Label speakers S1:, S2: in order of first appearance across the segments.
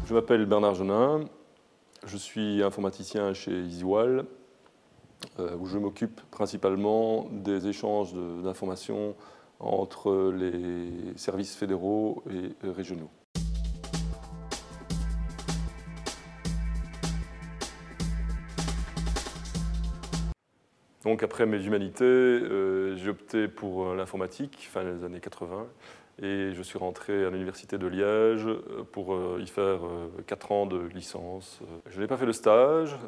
S1: Je m'appelle Bernard Jonin, je suis informaticien chez EasyWall, où je m'occupe principalement des échanges d'informations entre les services fédéraux et régionaux. Donc après mes humanités, j'ai opté pour l'informatique, fin des années 80, et je suis rentré à l'université de Liège pour y faire 4 ans de licence. Je n'ai pas fait de stage,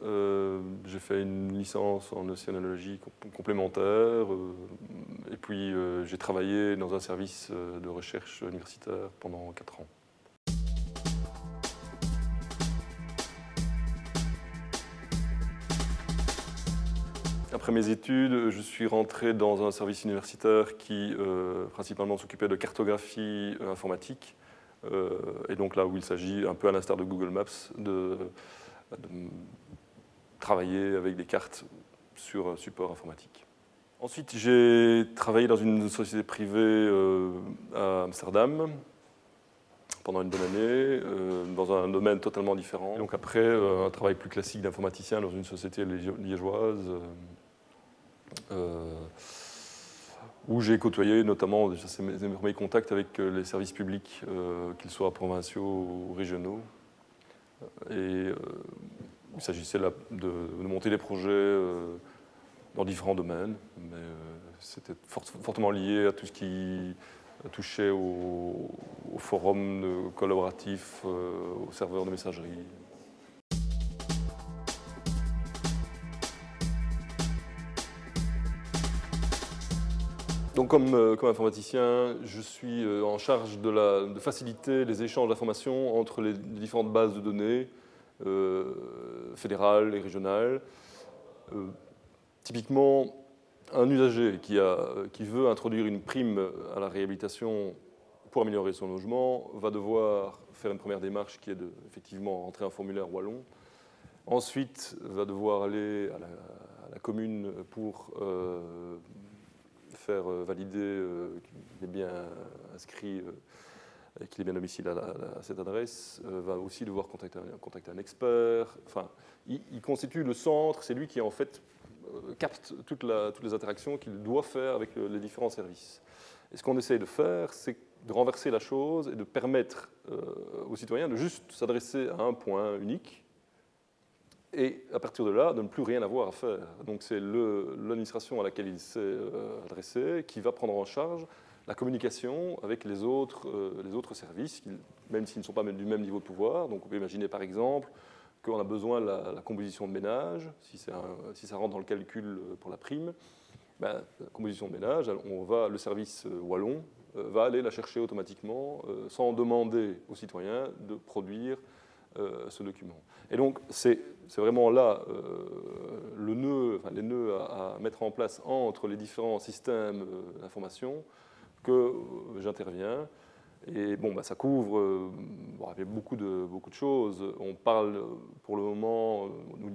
S1: j'ai fait une licence en océanologie complémentaire, et puis j'ai travaillé dans un service de recherche universitaire pendant 4 ans. Après mes études, je suis rentré dans un service universitaire qui principalement s'occupait de cartographie informatique. Et donc là où il s'agit, un peu à l'instar de Google Maps, de travailler avec des cartes sur support informatique. Ensuite, j'ai travaillé dans une société privée à Amsterdam pendant une bonne année, dans un domaine totalement différent. Et donc après, un travail plus classique d'informaticien dans une société liégeoise, où j'ai côtoyé notamment, déjà c'est mes premiers contacts avec les services publics, qu'ils soient provinciaux ou régionaux. Et il s'agissait de monter des projets dans différents domaines, mais c'était fortement lié à tout ce qui touchait au forum collaboratif, au serveur de messagerie. Donc comme informaticien, je suis en charge de faciliter les échanges d'informations entre les différentes bases de données fédérales et régionales. Typiquement, un usager qui veut introduire une prime à la réhabilitation pour améliorer son logement va devoir faire une première démarche qui est de effectivement rentrer un formulaire wallon. Ensuite, va devoir aller à la commune pour faire valider qu'il est bien inscrit, qu'il est bien domicilié à cette adresse, va aussi devoir contacter un expert. Enfin, il constitue le centre, c'est lui qui en fait capte toutes les interactions qu'il doit faire avec les différents services. Et ce qu'on essaye de faire, c'est de renverser la chose et de permettre aux citoyens de juste s'adresser à un point unique, et à partir de là, de ne plus rien avoir à faire. Donc c'est l'administration à laquelle il s'est adressé qui va prendre en charge la communication avec les autres services, même s'ils ne sont pas du même niveau de pouvoir. Donc on peut imaginer par exemple qu'on a besoin de la composition de ménage, si ça rentre dans le calcul pour la prime. Ben, la composition de ménage, le service wallon va aller la chercher automatiquement sans demander aux citoyens de produire ce document. Et donc, c'est vraiment là les nœuds à mettre en place entre les différents systèmes d'information que j'interviens. Et bon, ça couvre avec beaucoup de choses. On parle pour le moment, au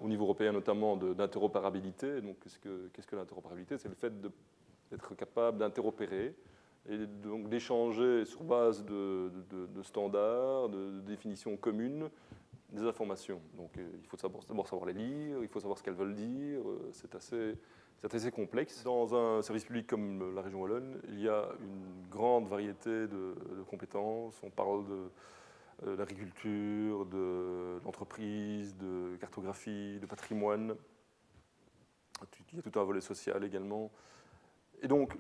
S1: niveau européen notamment, d'interopérabilité. Donc, qu'est-ce que l'interopérabilité? C'est le fait d'être capable d'interopérer et donc d'échanger sur base de standards, de définitions communes, des informations. Donc il faut d'abord savoir les lire, il faut savoir ce qu'elles veulent dire, c'est assez complexe. Dans un service public comme la région Wallonne, il y a une grande variété de compétences. On parle de l'agriculture, de l'entreprise, de cartographie, de patrimoine. Il y a tout un volet social également. Et donc,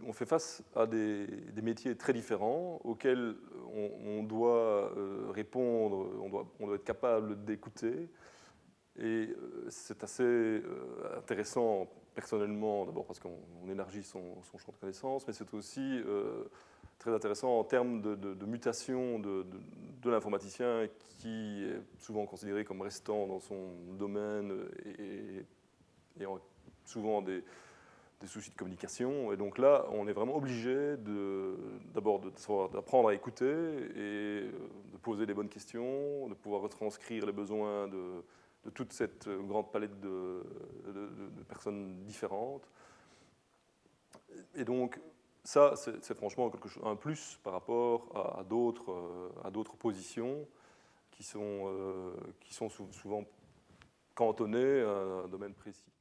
S1: on fait face à des métiers très différents auxquels on doit répondre, on doit être capable d'écouter. Et c'est assez intéressant personnellement, d'abord parce qu'on élargit son champ de connaissances, mais c'est aussi très intéressant en termes de mutation de l'informaticien qui est souvent considéré comme restant dans son domaine et souvent des soucis de communication. Et donc là, on est vraiment obligé d'abord d'apprendre à écouter et de poser les bonnes questions, de pouvoir retranscrire les besoins de toute cette grande palette de personnes différentes. Et donc, ça, c'est franchement un plus par rapport à d'autres positions. qui sont souvent cantonnés à un domaine précis.